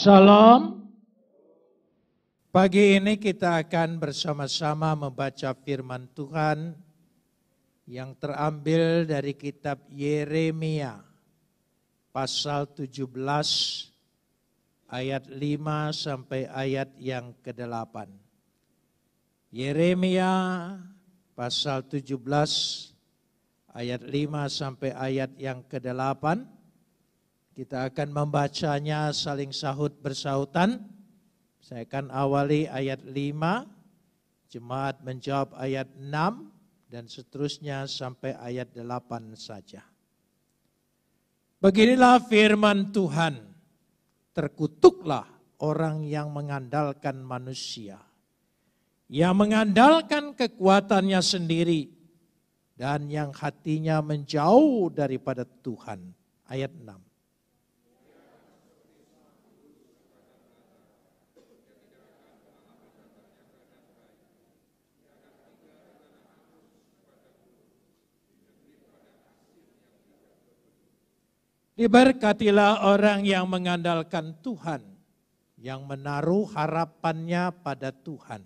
Shalom. Pagi ini kita akan bersama-sama membaca firman Tuhan yang terambil dari kitab Yeremia pasal 17 ayat 5 sampai ayat yang ke-8. Yeremia pasal 17 ayat 5 sampai ayat yang ke-8. Kita akan membacanya saling sahut bersahutan. Saya akan awali ayat 5, jemaat menjawab ayat 6, dan seterusnya sampai ayat 8 saja. Beginilah firman Tuhan, terkutuklah orang yang mengandalkan manusia, yang mengandalkan kekuatannya sendiri, dan yang hatinya menjauh daripada Tuhan. Ayat 6. Diberkatilah orang yang mengandalkan Tuhan, yang menaruh harapannya pada Tuhan.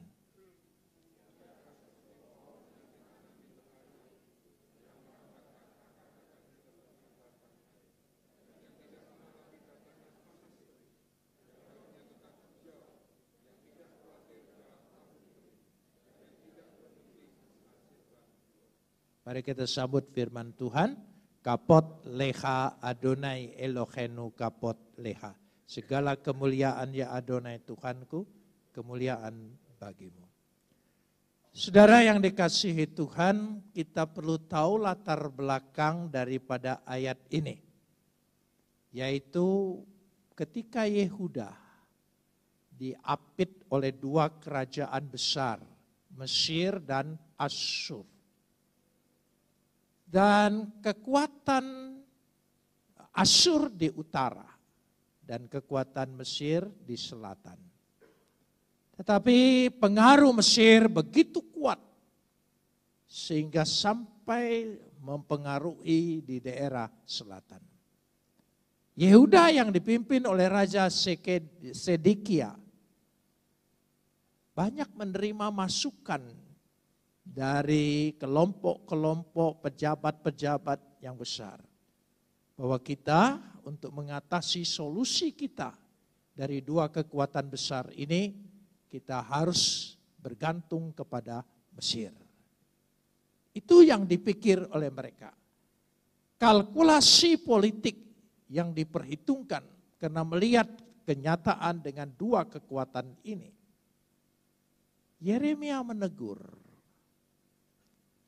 Mari kita sambut firman Tuhan. Kapot leha Adonai Elohenu kapot leha. Segala kemuliaan ya Adonai Tuhanku, kemuliaan bagimu. Saudara yang dikasihi Tuhan, kita perlu tahu latar belakang daripada ayat ini. Yaitu ketika Yehuda diapit oleh dua kerajaan besar, Mesir dan Asyur. Dan kekuatan Asyur di utara dan kekuatan Mesir di selatan. Tetapi pengaruh Mesir begitu kuat sehingga sampai mempengaruhi di daerah selatan. Yehuda yang dipimpin oleh Raja Sedekia banyak menerima masukan dari kelompok-kelompok pejabat-pejabat yang besar. Bahwa kita untuk mengatasi solusi kita dari dua kekuatan besar ini, kita harus bergantung kepada Mesir. Itu yang dipikir oleh mereka. Kalkulasi politik yang diperhitungkan karena melihat kenyataan dengan dua kekuatan ini. Yeremia menegur.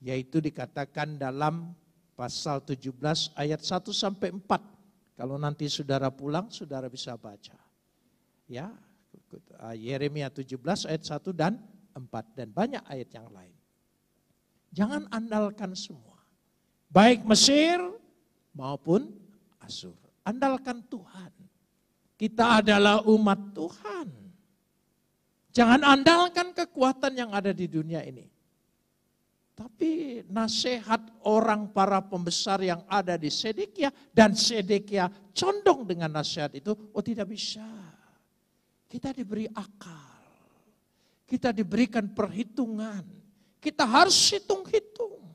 Yaitu dikatakan dalam pasal 17 ayat 1 sampai 4. Kalau nanti saudara pulang, saudara bisa baca. Ya, Yeremia 17 ayat 1 dan 4 dan banyak ayat yang lain. Jangan andalkan semua. Baik Mesir maupun Asyur. Andalkan Tuhan. Kita adalah umat Tuhan. Jangan andalkan kekuatan yang ada di dunia ini. Tapi nasihat orang para pembesar yang ada di Sedekia dan Sedekia condong dengan nasihat itu, oh tidak bisa. Kita diberi akal. Kita diberikan perhitungan. Kita harus hitung-hitung.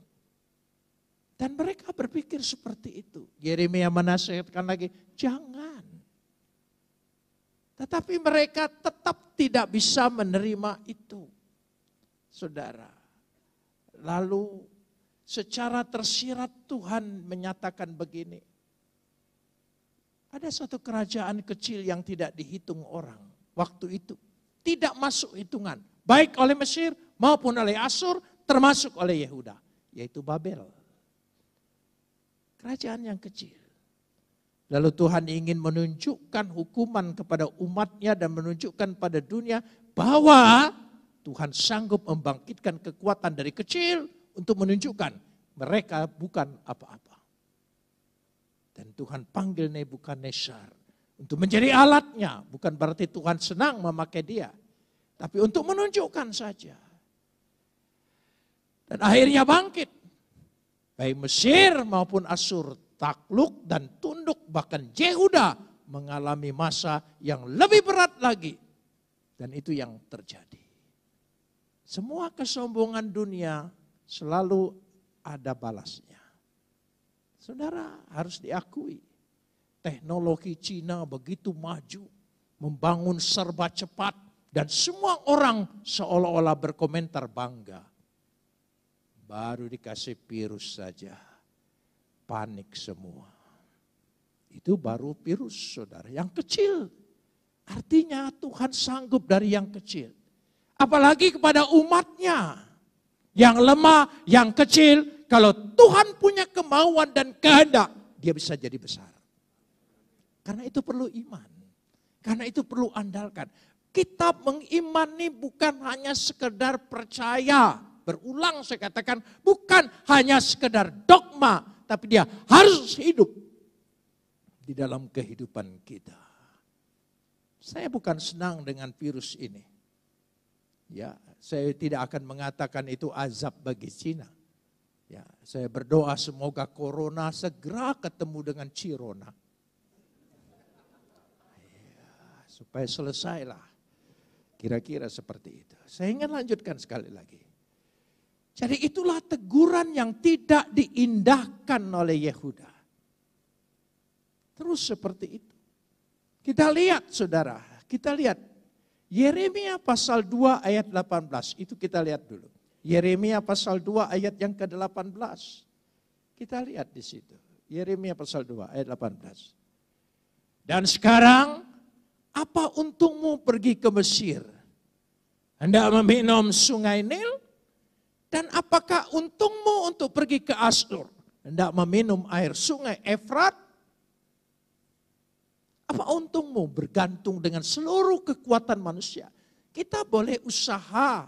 Dan mereka berpikir seperti itu. Yeremia menasihatkan lagi, jangan. Tetapi mereka tetap tidak bisa menerima itu. Saudara. Lalu secara tersirat Tuhan menyatakan begini. Ada satu kerajaan kecil yang tidak dihitung orang waktu itu. Tidak masuk hitungan. Baik oleh Mesir maupun oleh Asyur termasuk oleh Yehuda. Yaitu Babel. Kerajaan yang kecil. Lalu Tuhan ingin menunjukkan hukuman kepada umatnya dan menunjukkan pada dunia bahwa Tuhan sanggup membangkitkan kekuatan dari kecil untuk menunjukkan mereka bukan apa-apa. Dan Tuhan panggil Nebukadnezar untuk menjadi alatnya. Bukan berarti Tuhan senang memakai dia. Tapi untuk menunjukkan saja. Dan akhirnya bangkit. Baik Mesir maupun Asyur takluk dan tunduk. Bahkan Yehuda mengalami masa yang lebih berat lagi. Dan itu yang terjadi. Semua kesombongan dunia selalu ada balasnya. Saudara, harus diakui. Teknologi Cina begitu maju, membangun serba cepat, dan semua orang seolah-olah berkomentar bangga. Baru dikasih virus saja, panik semua. Itu baru virus, saudara, yang kecil. Artinya Tuhan sanggup dari yang kecil. Apalagi kepada umatnya, yang lemah, yang kecil. Kalau Tuhan punya kemauan dan kehendak, dia bisa jadi besar. Karena itu perlu iman. Karena itu perlu andalkan. Kita mengimani bukan hanya sekedar percaya. Berulang saya katakan, bukan hanya sekedar dogma, tapi dia harus hidup di dalam kehidupan kita. Saya bukan senang dengan virus ini. Ya, saya tidak akan mengatakan itu azab bagi Cina. Ya, saya berdoa semoga corona segera ketemu dengan Cirona. Ya, supaya selesailah. Kira-kira seperti itu. Saya ingin lanjutkan sekali lagi. Jadi itulah teguran yang tidak diindahkan oleh Yehuda. Terus seperti itu. Kita lihat saudara, kita lihat. Yeremia pasal 2 ayat 18, itu kita lihat dulu. Yeremia pasal 2 ayat yang ke-18. Kita lihat di situ. Yeremia pasal 2 ayat 18. Dan sekarang, apa untungmu pergi ke Mesir? Hendak meminum sungai Nil? Dan apakah untungmu untuk pergi ke Asyur? Hendak meminum air sungai Efrat? Apa untungmu bergantung dengan seluruh kekuatan manusia? Kita boleh usaha,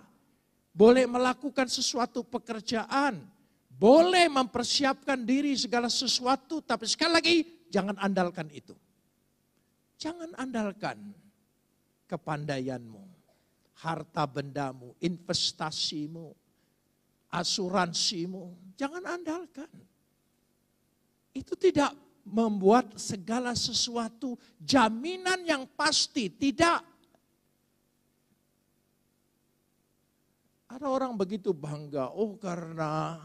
boleh melakukan sesuatu pekerjaan, boleh mempersiapkan diri segala sesuatu, tapi sekali lagi jangan andalkan itu. Jangan andalkan kepandaianmu, harta bendamu, investasimu, asuransimu, jangan andalkan. Itu tidak membuat segala sesuatu jaminan yang pasti, tidak. Ada orang begitu bangga, oh karena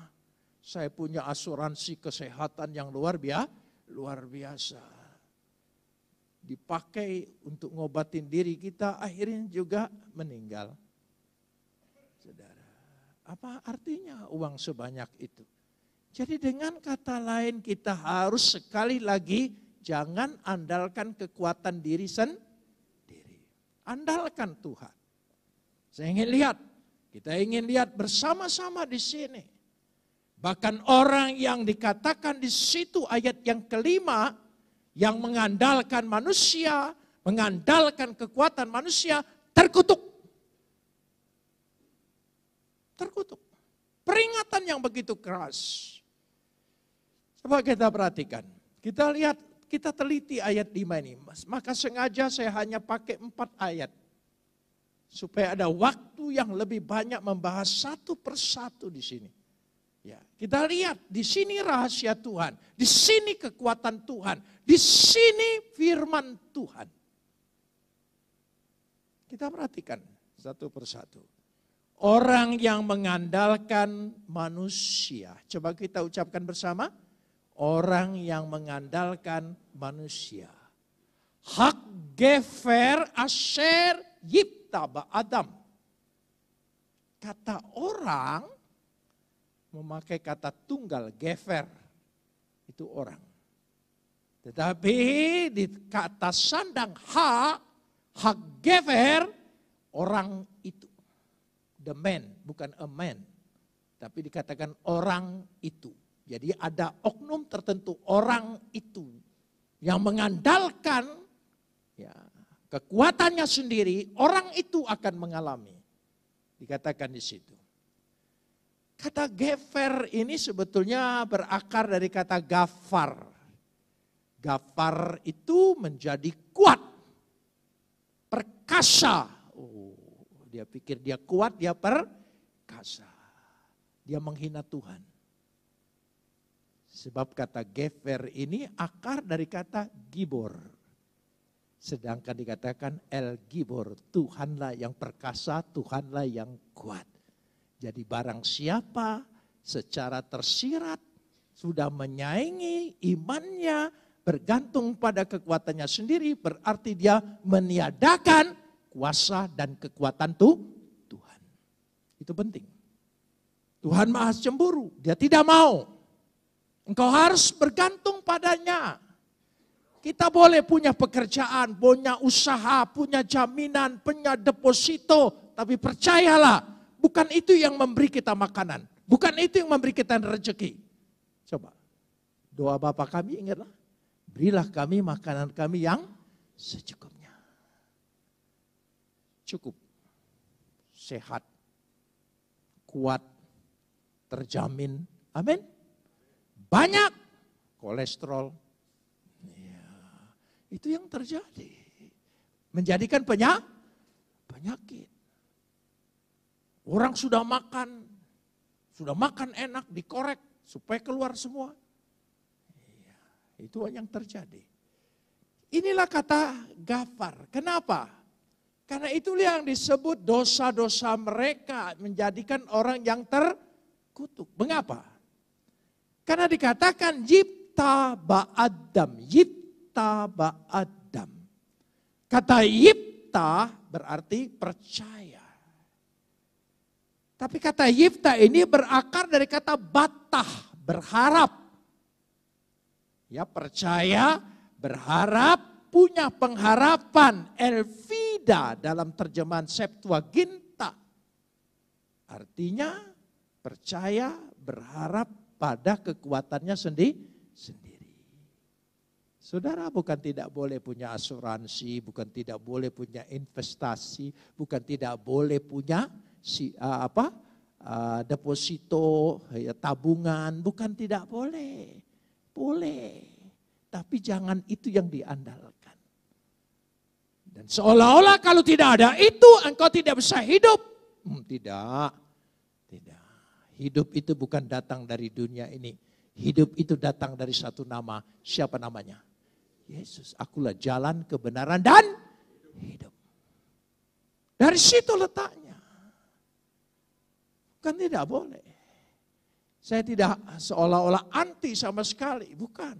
saya punya asuransi kesehatan yang luar biasa. Dipakai untuk ngobatin diri kita, akhirnya juga meninggal. Saudara, apa artinya uang sebanyak itu? Jadi dengan kata lain kita harus sekali lagi jangan andalkan kekuatan diri sendiri. Andalkan Tuhan. Saya ingin lihat, kita ingin lihat bersama-sama di sini. Bahkan orang yang dikatakan di situ ayat yang kelima, yang mengandalkan manusia, mengandalkan kekuatan manusia, terkutuk. Terkutuk. Peringatan yang begitu keras. Coba kita perhatikan. Kita lihat, kita teliti ayat 5 ini. Maka sengaja saya hanya pakai 4 ayat. Supaya ada waktu yang lebih banyak membahas satu persatu di sini. Ya, kita lihat di sini rahasia Tuhan, di sini kekuatan Tuhan, di sini firman Tuhan. Kita perhatikan satu persatu. Orang yang mengandalkan manusia. Coba kita ucapkan bersama. Orang yang mengandalkan manusia. Hak gefer asher yipta ba'adam. Kata orang memakai kata tunggal, gefer. Itu orang. Tetapi di kata sandang hak gefer, orang itu. The man, bukan a man. Tapi dikatakan orang itu. Jadi ada oknum tertentu orang itu yang mengandalkan ya, kekuatannya sendiri, orang itu akan mengalami. Dikatakan di situ. Kata gefer ini sebetulnya berakar dari kata gafar. Gafar itu menjadi kuat, perkasa. Oh, dia pikir dia kuat, dia perkasa. Dia menghina Tuhan. Sebab kata gefer ini akar dari kata gibor. Sedangkan dikatakan El Gibor, Tuhanlah yang perkasa, Tuhanlah yang kuat. Jadi barang siapa secara tersirat sudah menyaingi imannya, bergantung pada kekuatannya sendiri, berarti dia meniadakan kuasa dan kekuatan Tuhan. Itu penting. Tuhan Maha Cemburu, dia tidak mau. Engkau harus bergantung padanya. Kita boleh punya pekerjaan, punya usaha, punya jaminan, punya deposito. Tapi percayalah, bukan itu yang memberi kita makanan. Bukan itu yang memberi kita rezeki. Coba, doa Bapa kami ingatlah. Berilah kami makanan kami yang secukupnya. Cukup, sehat, kuat, terjamin. Amin. Banyak kolesterol. Itu yang terjadi. Menjadikan penyakit. Orang sudah makan enak, dikorek supaya keluar semua. Itu yang terjadi. Inilah kata Ghafar. Kenapa? Karena itulah yang disebut dosa-dosa mereka menjadikan orang yang terkutuk. Mengapa? Karena dikatakan Yipta ba'adam. Yipta ba'adam. Kata Yipta berarti percaya. Tapi kata Yipta ini berakar dari kata batah, berharap. Ya, percaya, berharap, punya pengharapan. Elfida dalam terjemahan Septuaginta. Artinya percaya, berharap pada kekuatannya sendiri. Saudara bukan tidak boleh punya asuransi, bukan tidak boleh punya investasi, bukan tidak boleh punya deposito, tabungan, bukan tidak boleh. Boleh, tapi jangan itu yang diandalkan. Dan seolah-olah kalau tidak ada itu engkau tidak bisa hidup. Tidak. Hidup itu bukan datang dari dunia ini. Hidup itu datang dari satu nama. Siapa namanya? Yesus. Akulah jalan, kebenaran, dan hidup. Dari situ letaknya. Bukan tidak boleh. Saya tidak seolah-olah anti sama sekali. Bukan.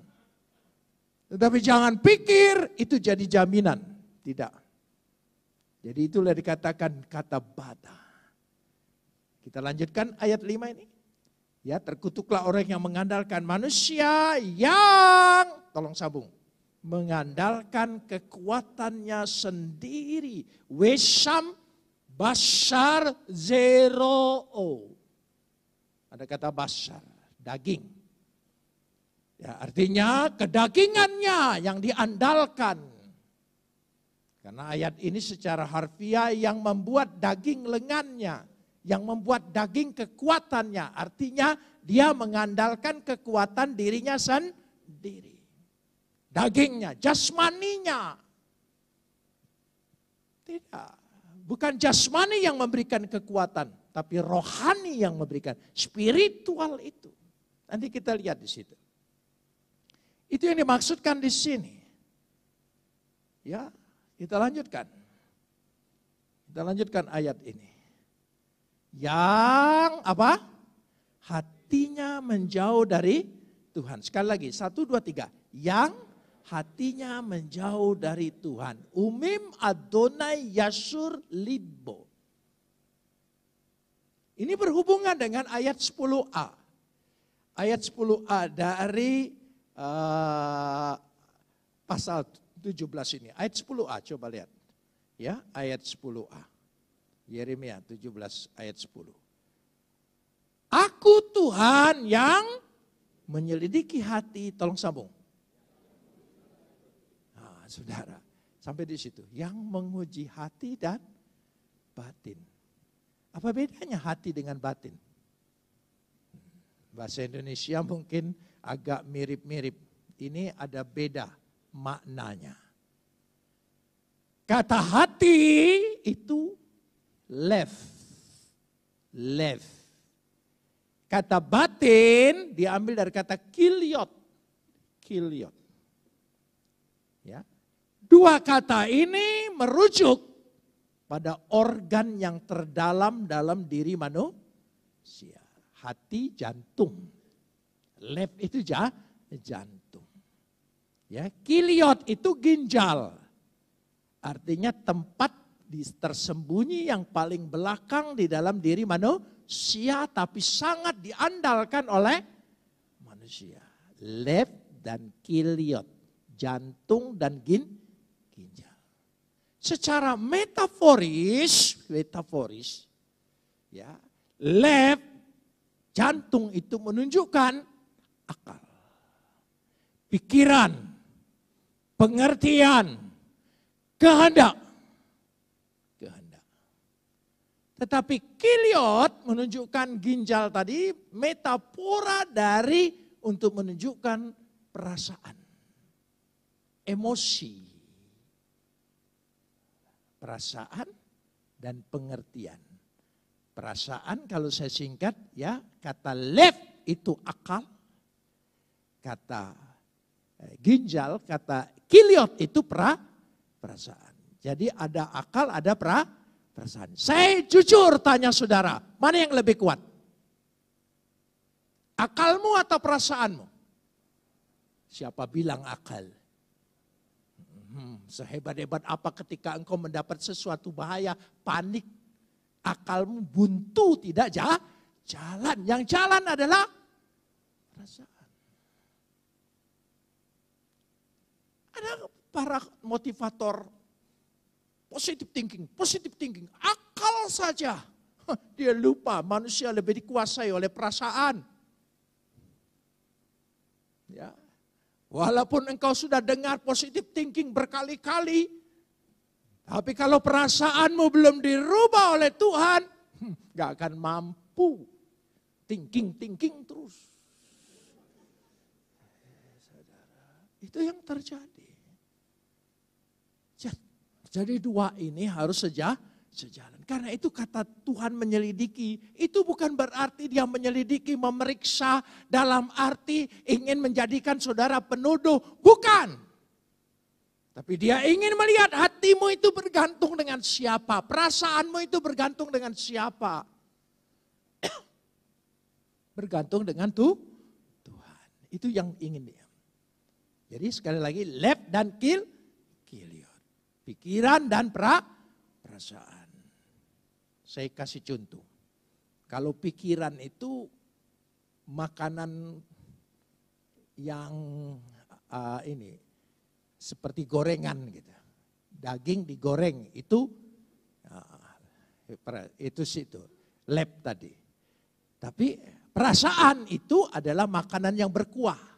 Tetapi jangan pikir itu jadi jaminan. Tidak. Jadi itulah dikatakan kata bata. Kita lanjutkan ayat 5 ini. Ya, terkutuklah orang yang mengandalkan manusia yang, tolong sambung, mengandalkan kekuatannya sendiri. Wesham basar zero. Ada kata basar, daging. Ya, artinya kedagingannya yang diandalkan. Karena ayat ini secara harfiah yang membuat daging lengannya. Yang membuat daging kekuatannya. Artinya dia mengandalkan kekuatan dirinya sendiri. Dagingnya, jasmaninya. Tidak. Bukan jasmani yang memberikan kekuatan. Tapi rohani yang memberikan. Spiritual itu. Nanti kita lihat di situ. Itu yang dimaksudkan di sini. Ya, kita lanjutkan. Kita lanjutkan ayat ini. Yang apa? Hatinya menjauh dari Tuhan. Sekali lagi, 1, 2, 3. Yang hatinya menjauh dari Tuhan. Umim Adonai Yashur Libo. Ini berhubungan dengan ayat 10a. Ayat 10a dari pasal 17 ini. Ayat 10a, coba lihat. Ya, ayat 10a. Yeremia 17 ayat 10. Aku Tuhan yang menyelidiki hati, tolong sambung. Nah, saudara, sampai di situ. Yang menguji hati dan batin. Apa bedanya hati dengan batin? Bahasa Indonesia mungkin agak mirip-mirip. Ini ada beda maknanya. Kata hati itu left. Kata batin diambil dari kata kiliot. Ya. Dua kata ini merujuk pada organ yang terdalam dalam diri manusia. Hati, jantung. Lev itu jantung. Ya, kiliot itu ginjal. Artinya tempat tersembunyi yang paling belakang di dalam diri manusia, tapi sangat diandalkan oleh manusia. Lev dan kiliot, jantung dan ginjal. Secara metaforis, ya, lev, jantung itu menunjukkan akal, pikiran, pengertian, kehendak. Tetapi kiliot menunjukkan ginjal tadi, metafora dari untuk menunjukkan perasaan, emosi, perasaan dan pengertian. Perasaan kalau saya singkat ya, kata lev itu akal, kata ginjal, kata kiliot itu perasaan. Jadi ada akal, ada perasaan. Saya jujur tanya saudara, mana yang lebih kuat? Akalmu atau perasaanmu? Siapa bilang akal? Sehebat-hebat apa ketika engkau mendapat sesuatu bahaya, panik, akalmu buntu, tidak jalan. Yang jalan adalah perasaan. Ada para motivator positive thinking, akal saja. Dia lupa manusia lebih dikuasai oleh perasaan. Ya. Walaupun engkau sudah dengar positive thinking berkali-kali, tapi kalau perasaanmu belum dirubah oleh Tuhan, gak akan mampu. Thinking terus. Itu yang terjadi. Jadi dua ini harus sejalan. Karena itu kata Tuhan menyelidiki, itu bukan berarti dia menyelidiki, memeriksa dalam arti ingin menjadikan saudara penuduh. Bukan. Tapi dia ingin melihat hatimu itu bergantung dengan siapa. Perasaanmu itu bergantung dengan siapa. Bergantung dengan Tuhan. Itu yang ingin dia. Jadi sekali lagi, lev dan kiliot. Pikiran dan perasaan. Saya kasih contoh. Kalau pikiran itu makanan yang ini seperti gorengan gitu. Daging digoreng itu situ lev tadi. Tapi perasaan itu adalah makanan yang berkuah.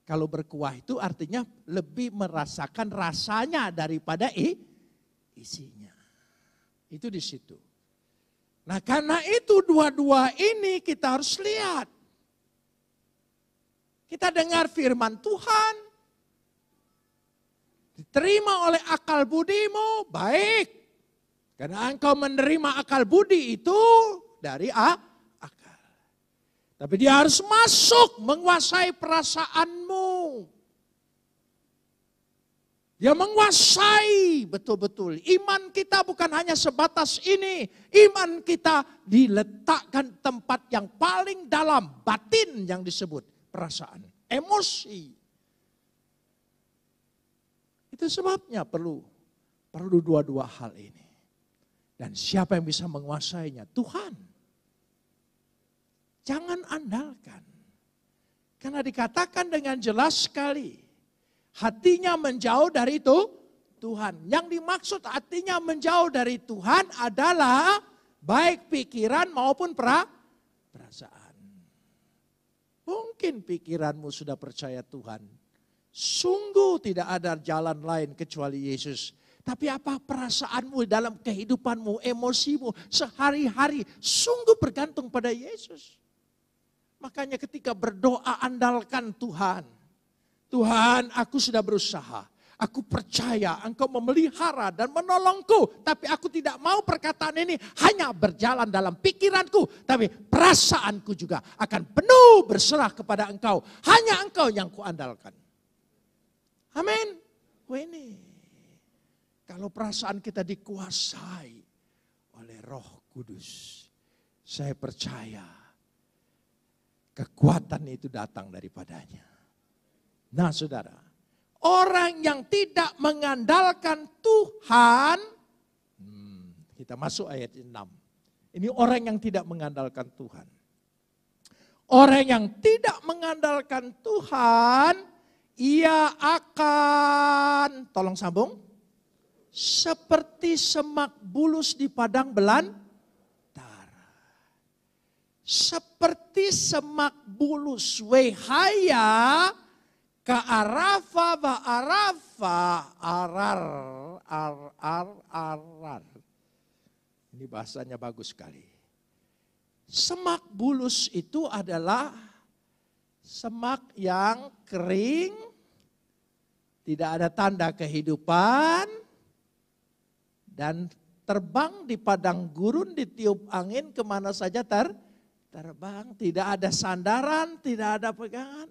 Kalau berkuah itu artinya lebih merasakan rasanya daripada isinya. Itu di situ. Nah karena itu dua-dua ini kita harus lihat. Kita dengar firman Tuhan. Diterima oleh akal budimu, baik. Karena engkau menerima akal budi itu dari akal. Tapi dia harus masuk menguasai perasaanmu. Dia menguasai betul-betul. Iman kita bukan hanya sebatas ini. Iman kita diletakkan tempat yang paling dalam, batin yang disebut perasaan, emosi. Itu sebabnya perlu dua-dua hal ini. Dan siapa yang bisa menguasainya? Tuhan. Jangan andalkan. Karena dikatakan dengan jelas sekali. Hatinya menjauh dari itu Tuhan. Yang dimaksud hatinya menjauh dari Tuhan adalah baik pikiran maupun perasaan. Mungkin pikiranmu sudah percaya Tuhan. Sungguh tidak ada jalan lain kecuali Yesus. Tapi apa perasaanmu dalam kehidupanmu, emosimu sehari-hari sungguh bergantung pada Yesus. Makanya ketika berdoa andalkan Tuhan. Tuhan, aku sudah berusaha. Aku percaya engkau memelihara dan menolongku. Tapi aku tidak mau perkataan ini hanya berjalan dalam pikiranku. Tapi perasaanku juga akan penuh berserah kepada engkau. Hanya engkau yang kuandalkan. Amin. Ini kalau perasaan kita dikuasai oleh Roh Kudus, saya percaya kekuatan itu datang daripadanya. Nah saudara, orang yang tidak mengandalkan Tuhan, kita masuk ayat 6. Ini orang yang tidak mengandalkan Tuhan. Orang yang tidak mengandalkan Tuhan, ia akan, tolong sambung, seperti semak bulus di padang belantara. Seperti semak bulus, wehaya ka'arafa ba'arafa arar. Ini bahasanya bagus sekali. Semak bulus itu adalah semak yang kering, tidak ada tanda kehidupan, dan terbang di padang gurun, ditiup angin kemana saja terbang. Tidak ada sandaran, tidak ada pegangan.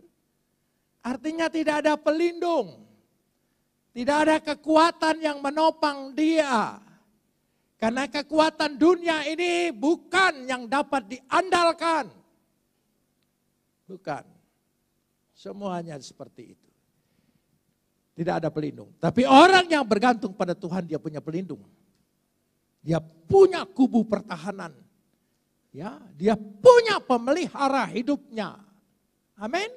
Artinya tidak ada pelindung. Tidak ada kekuatan yang menopang dia. Karena kekuatan dunia ini bukan yang dapat diandalkan. Bukan. Semuanya seperti itu. Tidak ada pelindung. Tapi orang yang bergantung pada Tuhan, dia punya pelindung. Dia punya kubu pertahanan. Ya, dia punya pemelihara hidupnya. Amin.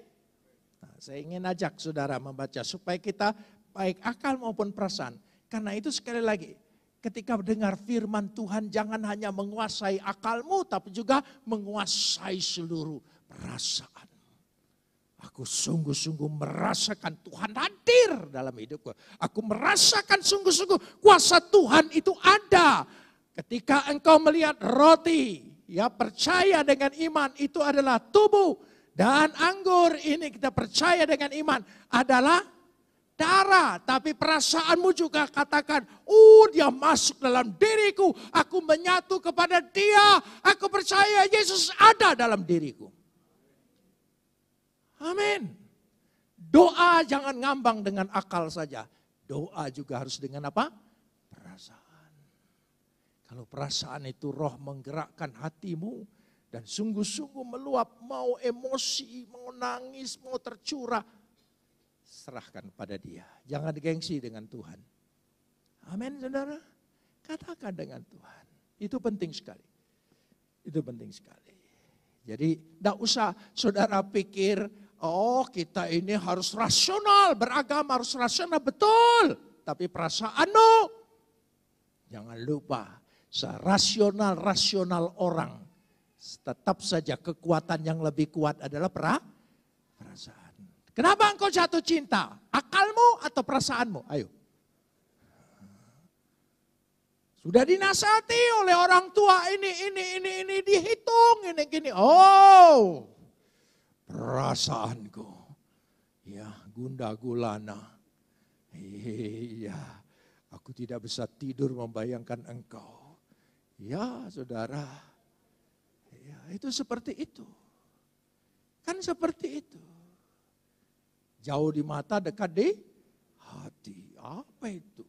Nah, saya ingin ajak saudara membaca supaya kita baik akal maupun perasaan. Karena itu sekali lagi, ketika mendengar firman Tuhan, jangan hanya menguasai akalmu, tapi juga menguasai seluruh perasaan. Aku sungguh-sungguh merasakan Tuhan hadir dalam hidupku. Aku merasakan sungguh-sungguh kuasa Tuhan itu ada. Ketika engkau melihat roti, ya percaya dengan iman itu adalah tubuh. Dan anggur ini kita percaya dengan iman adalah darah. Tapi perasaanmu juga katakan, dia masuk dalam diriku. Aku menyatu kepada dia. Aku percaya Yesus ada dalam diriku. Amin. Doa jangan ngambang dengan akal saja. Doa juga harus dengan apa? Perasaan. Kalau perasaan itu roh menggerakkan hatimu dan sungguh-sungguh meluap, mau emosi, mau nangis, mau tercurah, serahkan pada dia. Jangan gengsi dengan Tuhan. Amin saudara. Katakan dengan Tuhan. Itu penting sekali. Itu penting sekali. Jadi tidak usah saudara pikir, kita ini harus rasional, beragama harus rasional, betul. Tapi perasaanmu, jangan lupa, serasional-rasional orang, tetap saja kekuatan yang lebih kuat adalah perasaan. Kenapa engkau jatuh cinta? Akalmu atau perasaanmu? Ayo. Sudah dinasihati oleh orang tua, ini dihitung, ini gini. Perasaanku, ya gundah gulana. Iya, aku tidak bisa tidur membayangkan engkau. Ya saudara, ya, itu seperti itu. Kan seperti itu. Jauh di mata, dekat di hati. Apa itu?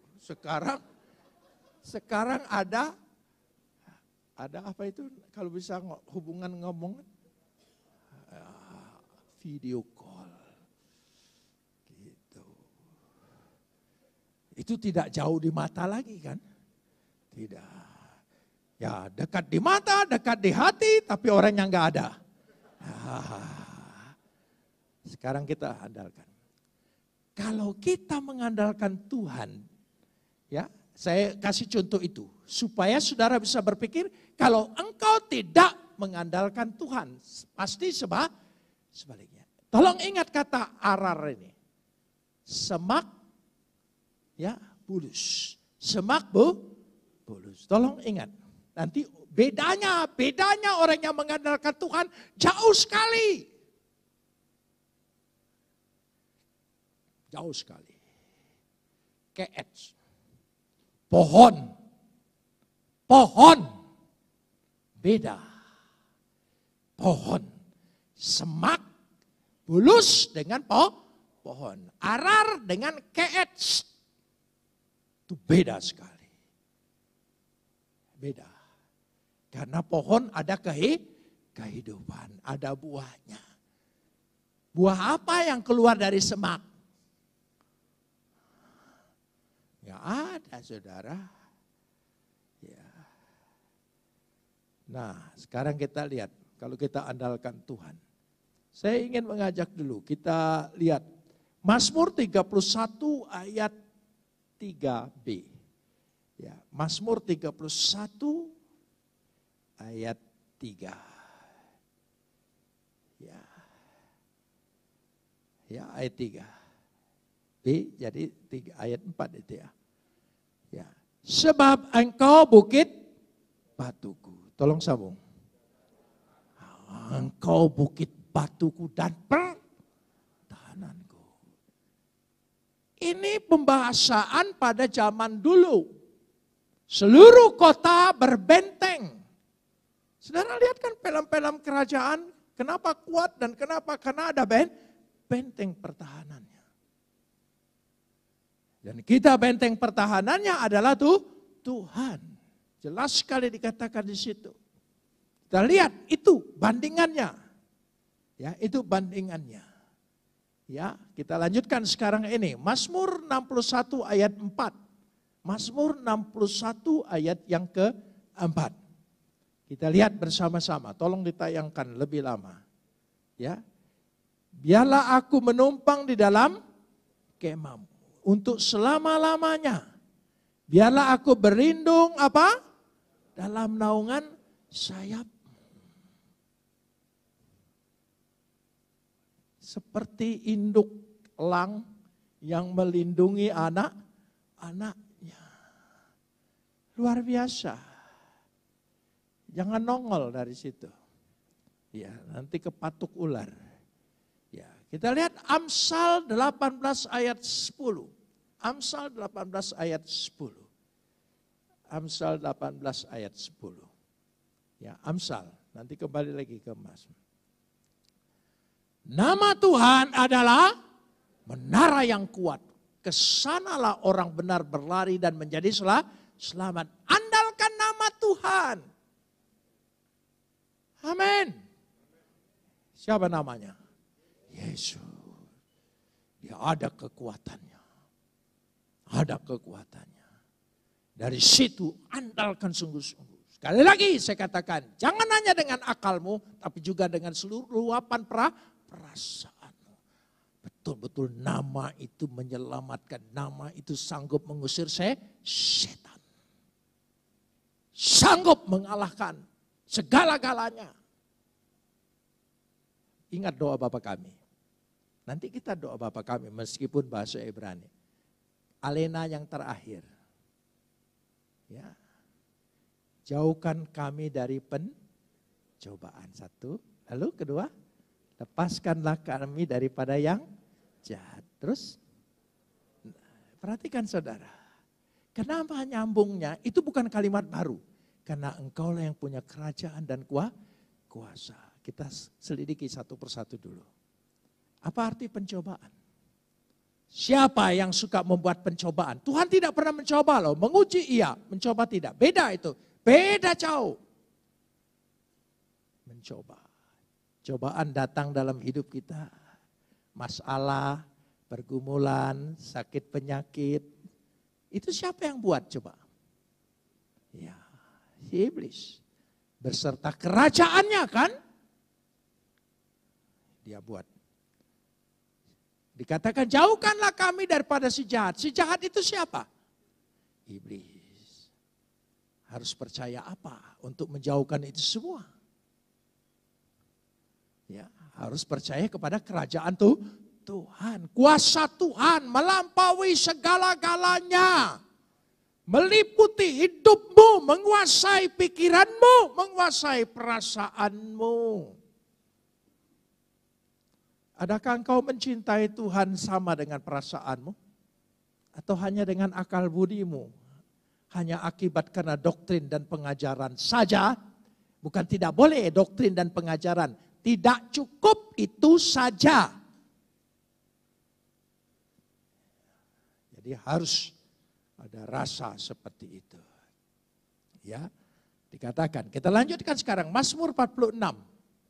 Sekarang ada apa itu? Kalau bisa hubungan ngomong, video call. Gitu. Itu tidak jauh di mata lagi kan? Tidak. Ya dekat di mata, dekat di hati, tapi orangnya enggak ada. Sekarang kita andalkan. Kalau kita mengandalkan Tuhan, ya saya kasih contoh itu. Supaya saudara bisa berpikir, kalau engkau tidak mengandalkan Tuhan, pasti sebaliknya. Tolong ingat kata arar ini. Semak, ya bulus. Semak bulus. Tolong ingat. Nanti bedanya orang yang mengandalkan Tuhan jauh sekali. Jauh sekali. Keets. Pohon. Beda. Pohon. Semak. Bulus dengan pohon. pohon. Arar dengan keets. Itu beda sekali. Beda. Karena pohon ada kehidupan, ada buahnya. Buah apa yang keluar dari semak? Ya ada, saudara. Ya. Nah, sekarang kita lihat, kalau kita andalkan Tuhan. Saya ingin mengajak dulu, kita lihat Mazmur 31 ayat 3b. Ya, Mazmur 31 ayat 3. Ya, ayat 3. B jadi 3, ayat 4 itu ya. Ya. Sebab engkau bukit batuku. Tolong sambung. Engkau bukit batuku dan pertahananku. Ini pembahasan pada zaman dulu. Seluruh kota berbenteng. Saudara lihat kan film-film kerajaan, kenapa kuat dan kenapa? Karena ada benteng pertahanannya. Dan kita benteng pertahanannya adalah Tuhan. Jelas sekali dikatakan di situ. Kita lihat itu bandingannya. Ya, itu bandingannya. Ya, kita lanjutkan sekarang ini. Mazmur 61 ayat 4. Mazmur 61 ayat yang ke-4. Kita lihat bersama-sama. Tolong ditayangkan lebih lama. Ya. Biarlah aku menumpang di dalam kemahmu untuk selama-lamanya. Biarlah aku berlindung apa? Dalam naungan sayap. Seperti induk elang yang melindungi anak-anaknya. Luar biasa. Jangan nongol dari situ. Ya, nanti kepatuk ular. Ya, kita lihat Amsal 18 ayat 10. Amsal 18 ayat 10. Amsal 18 ayat 10. Ya, Amsal. Nanti kembali lagi ke Mazmur. Nama Tuhan adalah menara yang kuat. Kesanalah orang benar berlari dan menjadi selamat. Andalkan nama Tuhan. Amin. Siapa namanya? Yesus. Dia ada kekuatannya. Ada kekuatannya. Dari situ andalkan sungguh-sungguh. Sekali lagi saya katakan, jangan hanya dengan akalmu, tapi juga dengan seluruh luapan perasaanmu. Betul-betul nama itu menyelamatkan. Nama itu sanggup mengusir setan. Sanggup mengalahkan segala-galanya. Ingat doa Bapa kami. Nanti kita doa Bapa kami meskipun bahasa Ibrani. Alena yang terakhir. Ya. Jauhkan kami dari pencobaan. Satu. Lalu kedua, lepaskanlah kami daripada yang jahat. Terus, perhatikan saudara. Kenapa nyambungnya? Itu bukan kalimat baru. Karena engkaulah yang punya kerajaan dan kuasa. Kita selidiki satu persatu dulu. Apa arti pencobaan? Siapa yang suka membuat pencobaan? Tuhan tidak pernah mencoba loh. Menguji iya, mencoba tidak. Beda itu. Beda jauh. Mencoba. Cobaan datang dalam hidup kita. Masalah, pergumulan, sakit penyakit. Itu siapa yang buat coba? Ya, si iblis. Berserta kerajaannya kan? Dia buat. Dikatakan jauhkanlah kami daripada si jahat. Si jahat itu siapa? Iblis. Harus percaya apa untuk menjauhkan itu semua? Ya, harus percaya kepada kerajaan Tuhan. Kuasa Tuhan melampaui segala-galanya. Meliputi hidupmu, menguasai pikiranmu, menguasai perasaanmu. Adakah engkau mencintai Tuhan sama dengan perasaanmu? Atau hanya dengan akal budimu? Hanya akibat karena doktrin dan pengajaran saja? Bukan tidak boleh doktrin dan pengajaran. Tidak cukup itu saja. Jadi harus ada rasa seperti itu. Ya, dikatakan. Kita lanjutkan sekarang Mazmur 46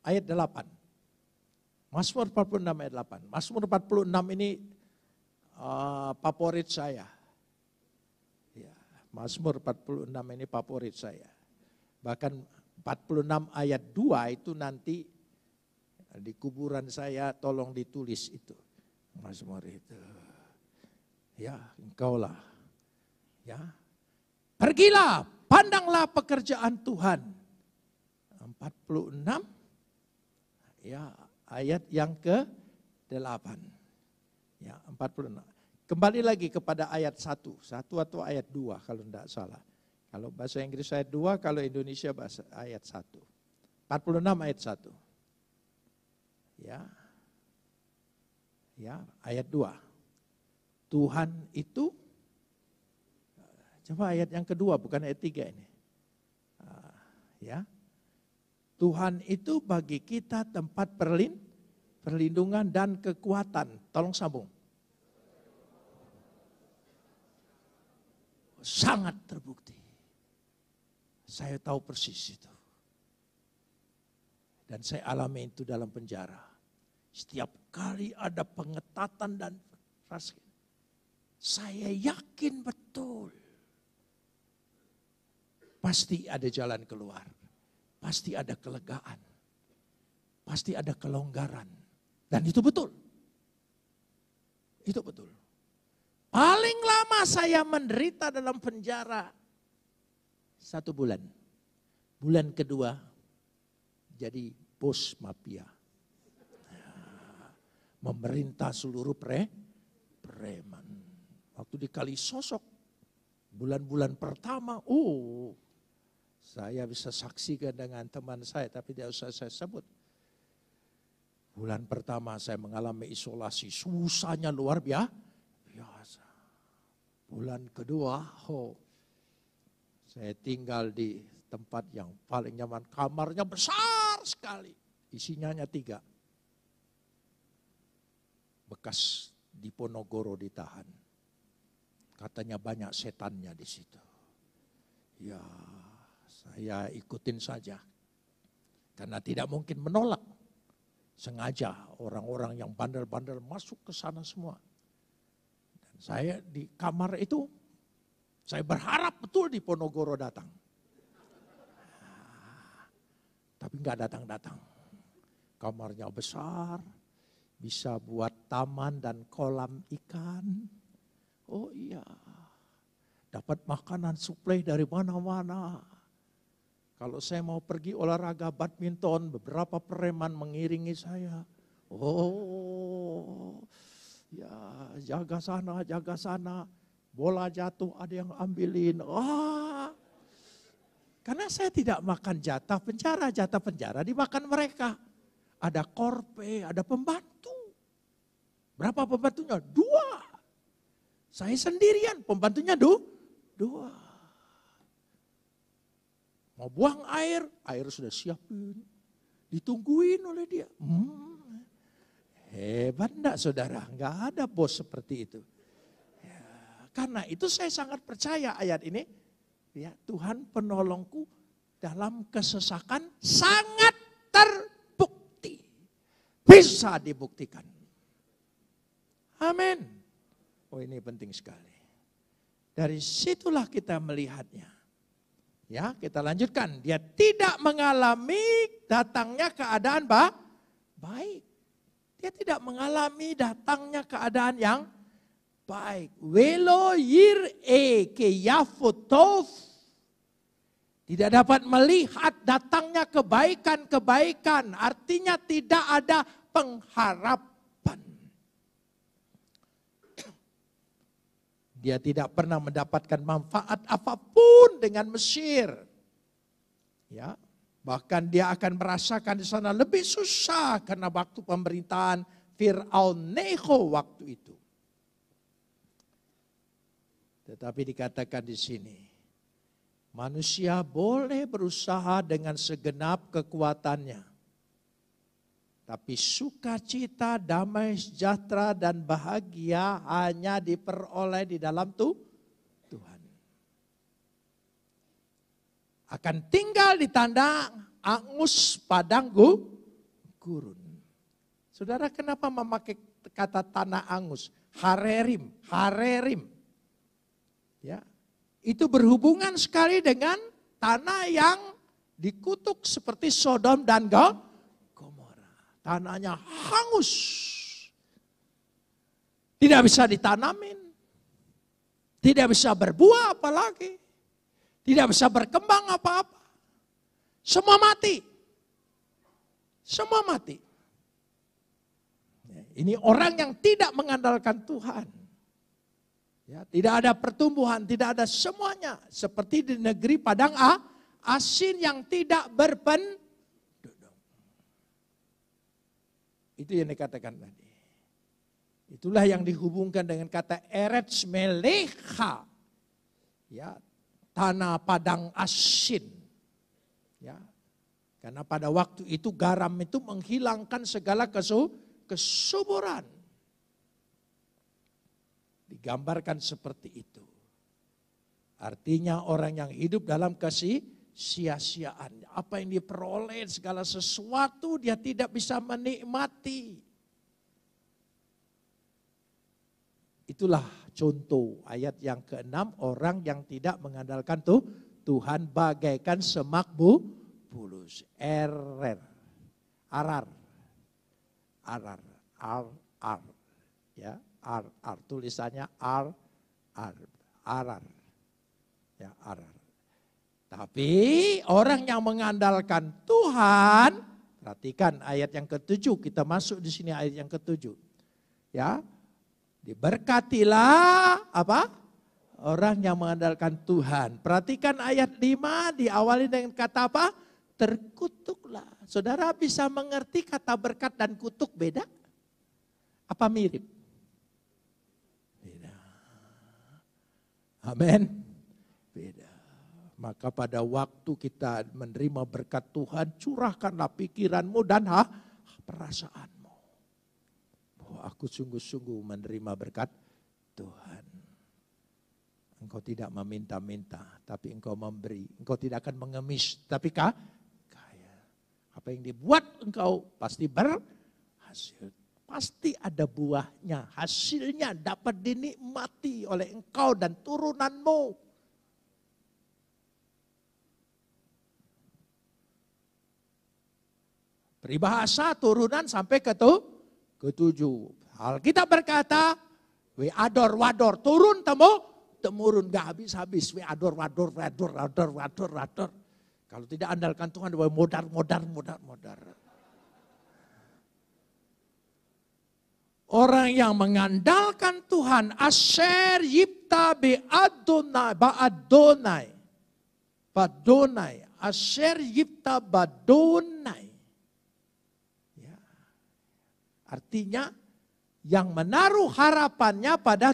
ayat 8. Mazmur 46 ayat 8. Mazmur 46 ini favorit saya. Ya, Mazmur 46 ini favorit saya. Bahkan 46 ayat 2 itu nanti di kuburan saya tolong ditulis itu. Mazmur itu. Ya, engkaulah. Ya. Pergilah, pandanglah pekerjaan Tuhan. 46 ya, ayat yang ke-8. Ya, 46. Kembali lagi kepada ayat 1 atau ayat 2 kalau tidak salah. Kalau bahasa Inggris ayat 2, kalau Indonesia bahasa ayat 1. 46 ayat 1. Ya. Ya, ayat 2. Tuhan itu, coba ayat yang kedua bukan ayat 3 ini. Ya. Tuhan itu bagi kita tempat perlindungan dan kekuatan. Tolong sambung. Sangat terbukti. Saya tahu persis itu. Dan saya alami itu dalam penjara. Setiap kali ada pengetatan dan rasa, saya yakin betul. Pasti ada jalan keluar. Pasti ada kelegaan. Pasti ada kelonggaran. Dan itu betul. Itu betul. Paling lama saya menderita dalam penjara 1 bulan. Bulan kedua jadi bos mafia. Memerintah seluruh preman. Waktu di Kalisosok, bulan-bulan pertama, saya bisa saksikan dengan teman saya, tapi tidak usah saya sebut. Bulan pertama saya mengalami isolasi, susahnya luar biasa. Bulan kedua, saya tinggal di tempat yang paling nyaman, kamarnya besar sekali, isinya hanya 3. Bekas Diponegoro ditahan. Katanya banyak setannya di situ. Ya, saya ikutin saja. Karena tidak mungkin menolak. Sengaja orang-orang yang bandel-bandel masuk ke sana semua. Dan saya di kamar itu, saya berharap betul Diponegoro datang. Tapi enggak datang-datang. Kamarnya besar. Bisa buat taman dan kolam ikan. Oh iya. Dapat makanan suplai dari mana-mana. Kalau saya mau pergi olahraga badminton, beberapa preman mengiringi saya. Oh, ya jaga sana. Bola jatuh ada yang ambilin. Karena saya tidak makan jatah penjara dimakan mereka. Ada korpe, ada pembantu. Berapa pembantunya? 2. Saya sendirian, pembantunya 2. Mau buang air sudah siapin. Ditungguin oleh dia. Hebat enggak saudara? Enggak ada bos seperti itu. Ya, karena itu saya sangat percaya ayat ini. Ya, Tuhan penolongku dalam kesesakan sangat terbukti. Bisa dibuktikan. Amin. Oh ini penting sekali. Dari situlah kita melihatnya. Ya, kita lanjutkan. Dia tidak mengalami datangnya keadaan baik. Dia tidak mengalami datangnya keadaan yang baik. Welo yir'e ke yafotov. Tidak dapat melihat datangnya kebaikan-kebaikan. Artinya tidak ada pengharapan. Dia tidak pernah mendapatkan manfaat apapun dengan Mesir. Ya, bahkan dia akan merasakan di sana lebih susah karena waktu pemerintahan Fir'aun Necho waktu itu. Tetapi dikatakan di sini, manusia boleh berusaha dengan segenap kekuatannya. Tapi sukacita, damai, sejahtera, dan bahagia hanya diperoleh di dalam Tuhan. Akan tinggal di tanda angus padang gurun. Saudara, kenapa memakai kata tanah angus? Harerim. Ya, itu berhubungan sekali dengan tanah yang dikutuk seperti Sodom dan Gomora. Tanahnya hangus. Tidak bisa ditanamin. Tidak bisa berbuah apalagi. Tidak bisa berkembang apa-apa. Semua mati. Semua mati. Ini orang yang tidak mengandalkan Tuhan. Ya, tidak ada pertumbuhan, tidak ada semuanya. Seperti di negeri padang asin yang tidak berpenduduk. Itu yang dikatakan tadi. Itulah yang dihubungkan dengan kata Eretz Melecha. Ya, tanah padang asin. Ya. Karena pada waktu itu garam itu menghilangkan segala kesuburan. Digambarkan seperti itu. Artinya orang yang hidup dalam sia-siaan. Apa yang diperoleh segala sesuatu dia tidak bisa menikmati. Itulah contoh ayat yang ke-6, orang yang tidak mengandalkan Tuhan bagaikan semak bulus. Arar. Ya, ar. Tulisannya arar. Ya, arar. Tapi orang yang mengandalkan Tuhan, perhatikan ayat yang ke-7, kita masuk di sini ayat yang ke-7. Ya. Diberkatilah apa? Orang yang mengandalkan Tuhan. Perhatikan ayat 5 diawali dengan kata apa? Terkutuklah. Saudara bisa mengerti kata berkat dan kutuk beda? Apa mirip? Beda. Amin. Beda. Maka pada waktu kita menerima berkat Tuhan, curahkanlah pikiranmu dan perasaanmu. Bahwa aku sungguh-sungguh menerima berkat Tuhan. Engkau tidak meminta-minta, tapi engkau memberi. Engkau tidak akan mengemis, tapi kaya. Apa yang dibuat engkau pasti berhasil. Pasti ada buahnya, hasilnya dapat dinikmati oleh engkau dan turunanmu. Peribahasa turunan sampai ketujuh. Alkitab berkata, we ador wador, turun temurun gak habis-habis. We ador wador. Kalau tidak andalkan Tuhan, we modar. Orang yang mengandalkan Tuhan, asher yipta ba'adonai. Asher yipta badonai. Artinya yang menaruh harapannya pada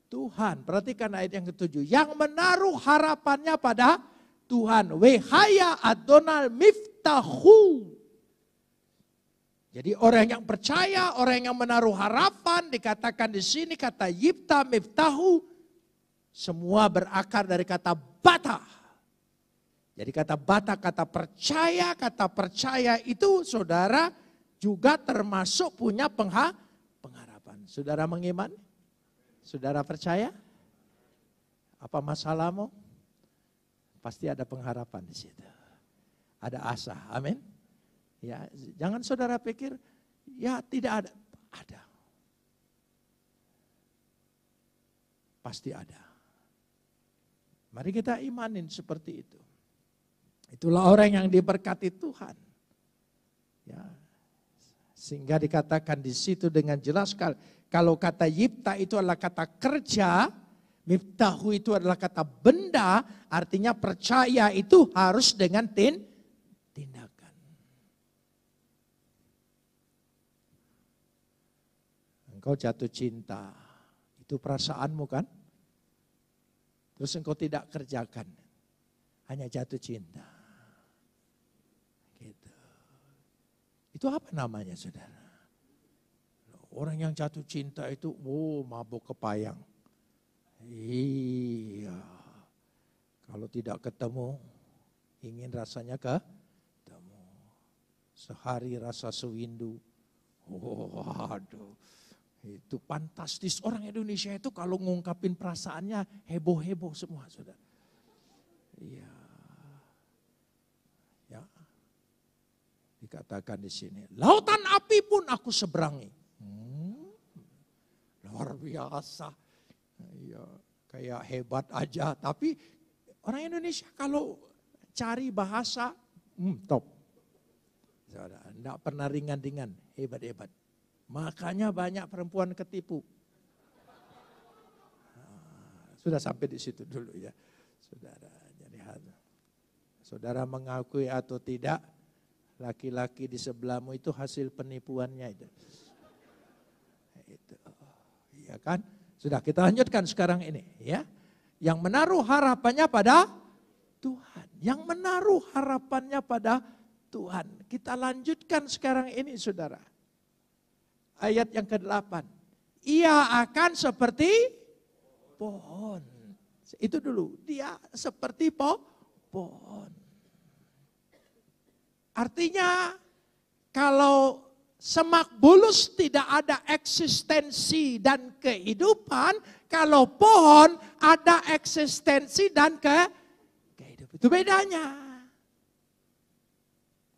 Tuhan. Perhatikan ayat yang ke-7. Yang menaruh harapannya pada Tuhan. Wehaya Adonal miftahu. Jadi orang yang percaya, orang yang menaruh harapan, dikatakan di sini kata yipta miftahu. Semua berakar dari kata bata. Jadi kata bata, kata percaya itu saudara juga termasuk punya pengharapan. Saudara mengimani? Saudara percaya? Apa masalahmu? Pasti ada pengharapan di situ. Ada asa, amin. Ya, jangan saudara pikir ya tidak ada. Ada. Pasti ada. Mari kita imanin seperti itu. Itulah orang yang diberkati Tuhan. Ya. Sehingga dikatakan di situ dengan jelas kalau kata yipta itu adalah kata kerja, miftahu itu adalah kata benda, artinya percaya itu harus dengan tindakan. Engkau jatuh cinta, itu perasaanmu kan? Terus engkau tidak kerjakan, hanya jatuh cinta. Itu apa namanya, saudara? Orang yang jatuh cinta itu, mabuk kepayang. Iya. Kalau tidak ketemu, ingin rasanya ketemu. Sehari rasa sewindu. Waduh. Itu fantastis. Orang Indonesia itu kalau ngungkapin perasaannya heboh-heboh semua, saudara. Iya. Ya. Dikatakan di sini, lautan api pun aku seberangi. Luar biasa. Iya, kayak hebat aja. Tapi orang Indonesia kalau cari bahasa, top. Saudara, enggak pernah ringan-ringan, hebat-hebat. Makanya banyak perempuan ketipu. Sudah sampai di situ dulu ya, saudara. Jadi saudara mengakui atau tidak, laki-laki di sebelahmu itu hasil penipuannya itu. Itu, iya kan? Sudah kita lanjutkan sekarang ini ya. Yang menaruh harapannya pada Tuhan. Yang menaruh harapannya pada Tuhan. Kita lanjutkan sekarang ini, saudara. Ayat yang ke-8. Ia akan seperti pohon. Itu dulu. Dia seperti pohon. Artinya kalau semak bulus tidak ada eksistensi dan kehidupan, kalau pohon ada eksistensi dan kehidupan. Itu bedanya.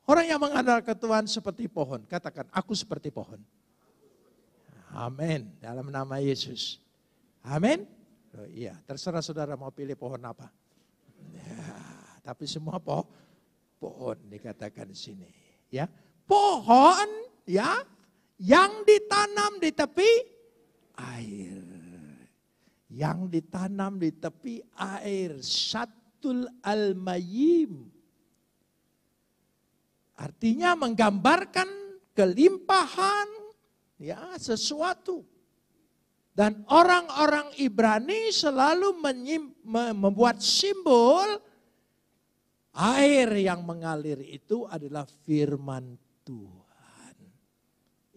Orang yang mengandalkan Tuhan seperti pohon, katakan aku seperti pohon. Amin. Dalam nama Yesus. Amin. Oh, iya, terserah saudara mau pilih pohon apa. Ya, tapi semua pohon dikatakan di sini. Ya, pohon ya yang ditanam di tepi air. Yang ditanam di tepi air. Syatul al-mayyim. Artinya menggambarkan kelimpahan ya sesuatu. Dan orang-orang Ibrani selalu membuat simbol air yang mengalir itu adalah firman Tuhan.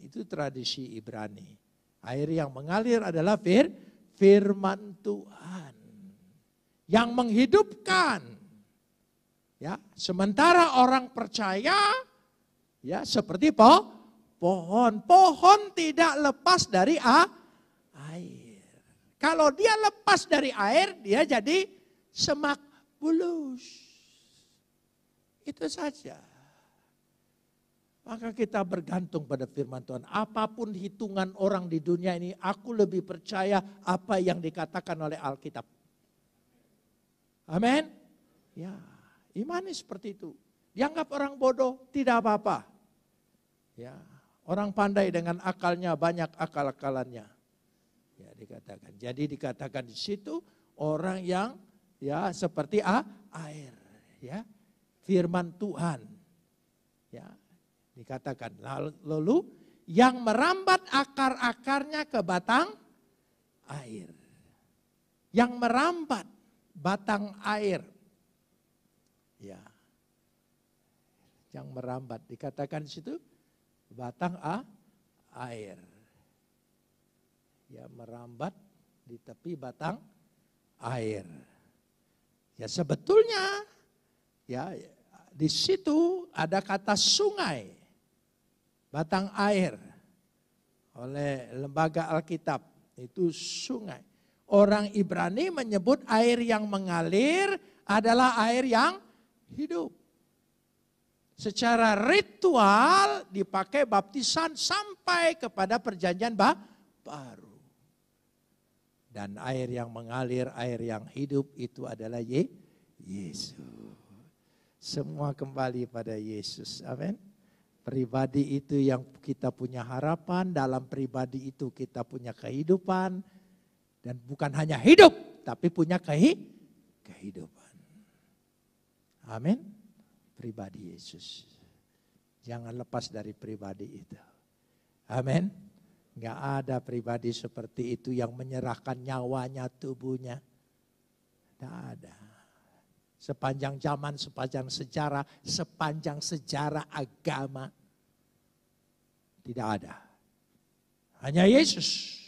Itu tradisi Ibrani. Air yang mengalir adalah firman Tuhan. Yang menghidupkan. Ya, sementara orang percaya ya seperti pohon. Pohon tidak lepas dari air. Kalau dia lepas dari air, dia jadi semak bulus. Itu saja. Maka kita bergantung pada firman Tuhan. Apapun hitungan orang di dunia ini, aku lebih percaya apa yang dikatakan oleh Alkitab. Amin. Ya, imani seperti itu. Dianggap orang bodoh, tidak apa-apa. Ya, orang pandai dengan akalnya, banyak akal-akalannya. Ya, dikatakan. Jadi dikatakan di situ orang yang ya seperti air, ya. Firman Tuhan. Ya, dikatakan. Lalu yang merambat akar-akarnya ke batang air. Yang merambat batang air. Ya. Yang merambat dikatakan di situ batang air. Ya, merambat di tepi batang air. Ya, sebetulnya ya di situ ada kata sungai, batang air. Oleh lembaga Alkitab itu sungai. Orang Ibrani menyebut air yang mengalir adalah air yang hidup. Secara ritual dipakai baptisan sampai kepada perjanjian baru. Dan air yang mengalir, air yang hidup itu adalah Yesus. Semua kembali pada Yesus. Amin. Pribadi itu yang kita punya harapan, dalam pribadi itu kita punya kehidupan. Dan bukan hanya hidup, tapi punya kehidupan. Amin. Pribadi Yesus. Jangan lepas dari pribadi itu. Amin. Enggak ada pribadi seperti itu yang menyerahkan nyawanya, tubuhnya. Tidak ada. Sepanjang zaman, sepanjang sejarah agama. Tidak ada. Hanya Yesus.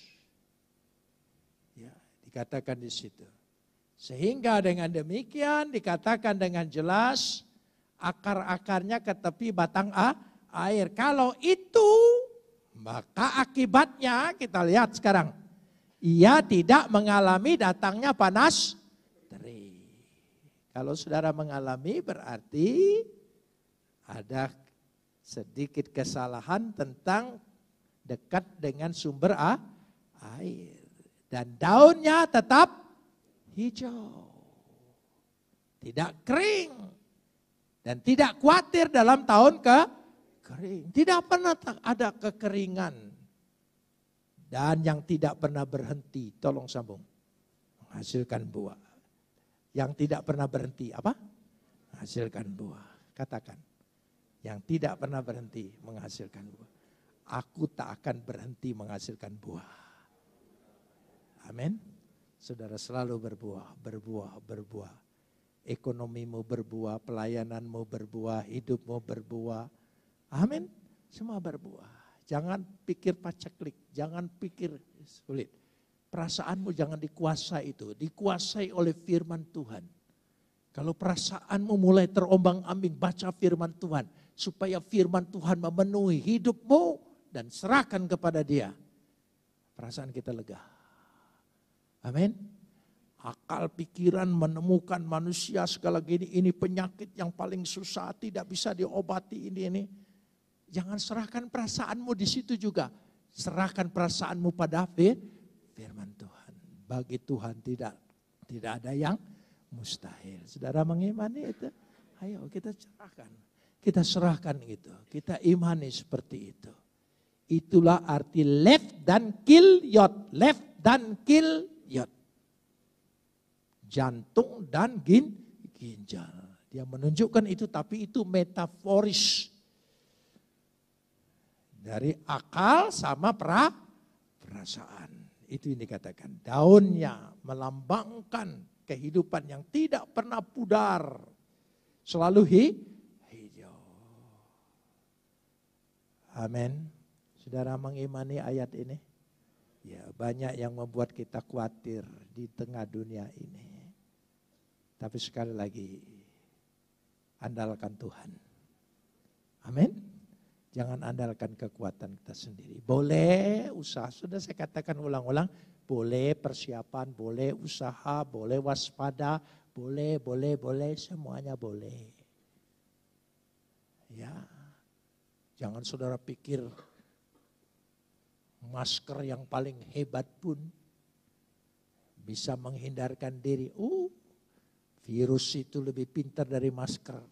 Ya, dikatakan di situ. Sehingga dengan demikian dikatakan dengan jelas akar-akarnya ke tepi batang air. Kalau itu maka akibatnya kita lihat sekarang. Ia tidak mengalami datangnya panas terik. Kalau saudara mengalami berarti ada sedikit kesalahan tentang dekat dengan sumber air. Dan daunnya tetap hijau. Tidak kering. Dan tidak khawatir dalam tahun kering. Tidak pernah ada kekeringan. Dan yang tidak pernah berhenti, tolong sambung, menghasilkan buah. Yang tidak pernah berhenti, apa? Menghasilkan buah. Katakan, yang tidak pernah berhenti menghasilkan buah. Aku tak akan berhenti menghasilkan buah. Amin. Saudara selalu berbuah, berbuah, berbuah. Ekonomimu berbuah, pelayananmu berbuah, hidupmu berbuah. Amin. Semua berbuah. Jangan pikir paceklik, jangan pikir sulit. Perasaanmu jangan dikuasai itu, dikuasai oleh firman Tuhan. Kalau perasaanmu mulai terombang-ambing, baca firman Tuhan. Supaya firman Tuhan memenuhi hidupmu dan serahkan kepada Dia. Perasaan kita lega. Amin. Akal pikiran menemukan manusia segala gini, ini penyakit yang paling susah, tidak bisa diobati ini. Jangan serahkan perasaanmu di situ juga. Serahkan perasaanmu pada firman Tuhan. Bagi Tuhan tidak ada yang mustahil. Saudara mengimani itu? Ayo kita serahkan. Kita serahkan itu. Kita imani seperti itu. Itulah arti left dan kill yot. Left dan kill yot. Jantung dan ginjal. Dia menunjukkan itu, tapi itu metaforis. Dari akal sama perasaan. Itu yang dikatakan. Daunnya melambangkan kehidupan yang tidak pernah pudar. Selalu hijau. Amin. Saudara mengimani ayat ini? Ya, banyak yang membuat kita khawatir di tengah dunia ini. Tapi sekali lagi, andalkan Tuhan. Amin. Jangan andalkan kekuatan kita sendiri. Boleh usaha, sudah saya katakan ulang-ulang. Boleh persiapan, boleh usaha, boleh waspada, boleh, semuanya boleh. Ya, jangan saudara pikir masker yang paling hebat pun bisa menghindarkan diri. Virus itu lebih pintar dari masker.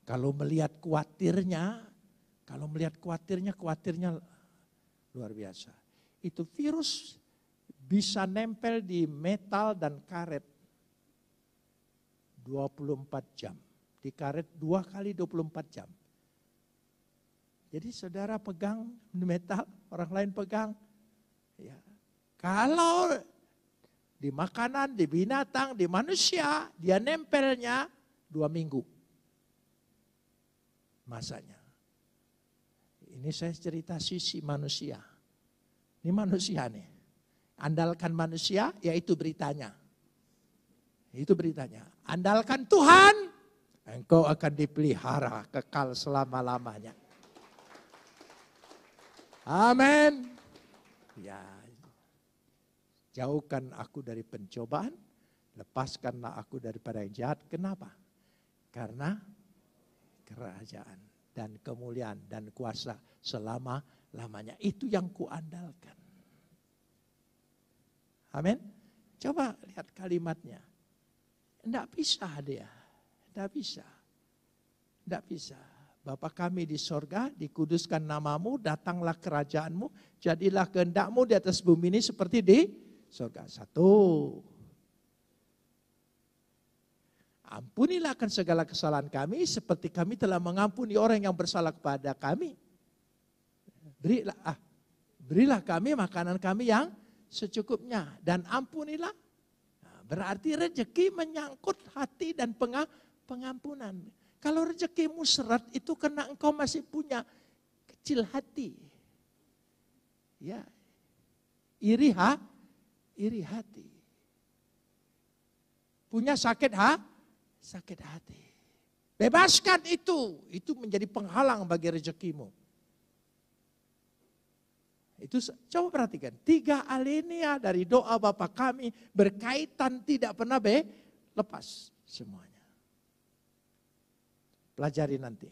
Kalau melihat khawatirnya luar biasa. Itu virus bisa nempel di metal dan karet 24 jam. Di karet 2 kali 24 jam. Jadi saudara pegang metal, orang lain pegang. Ya. Kalau di makanan, di binatang, di manusia, dia nempelnya 2 minggu. Masanya. Ini saya cerita sisi manusia. Ini manusia nih. Andalkan manusia, yaitu beritanya. Itu beritanya. Andalkan Tuhan, engkau akan dipelihara kekal selama-lamanya. Amin. Ya. Jauhkan aku dari pencobaan, lepaskanlah aku daripada yang jahat. Kenapa? Karena kerajaan dan kemuliaan dan kuasa selama-lamanya. Itu yang kuandalkan. Amin. Coba lihat kalimatnya. Tidak bisa dia. Tidak bisa. Tidak bisa. Bapa kami di sorga, dikuduskan namamu, datanglah kerajaanmu, jadilah kehendakmu di atas bumi ini seperti di sorga. 1. Ampunilah akan segala kesalahan kami seperti kami telah mengampuni orang yang bersalah kepada kami. Berilah kami makanan kami yang secukupnya dan ampunilah. Berarti rezeki menyangkut hati dan pengampunan. Kalau rezekimu seret itu karena engkau masih punya kecil hati. Ya. Iri hati. Punya sakit hati. Bebaskan itu menjadi penghalang bagi rezekimu. Itu coba perhatikan, 3 alinea dari doa Bapa kami berkaitan tidak pernah lepas semuanya. Pelajari nanti.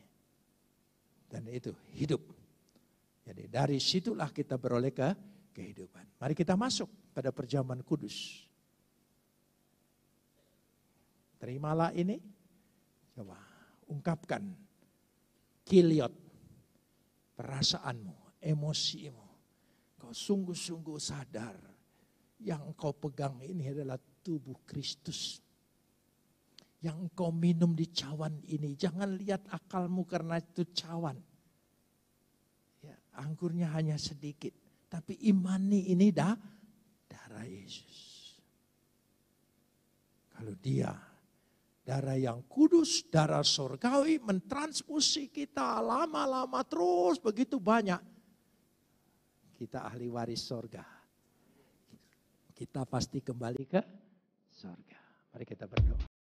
Dan itu hidup. Jadi dari situlah kita beroleh kehidupan. Mari kita masuk pada perjamuan kudus. Terimalah ini. Coba ungkapkan kiliot perasaanmu, emosimu. Kau sungguh-sungguh sadar yang kau pegang ini adalah tubuh Kristus. Yang kau minum di cawan ini, jangan lihat akalmu karena itu cawan. Ya, anggurnya hanya sedikit, tapi imani ini darah Yesus. Kalau dia darah yang kudus, darah surgawi mentransfusi kita lama-lama terus begitu banyak. Kita ahli waris surga. Kita pasti kembali ke surga. Mari kita berdoa.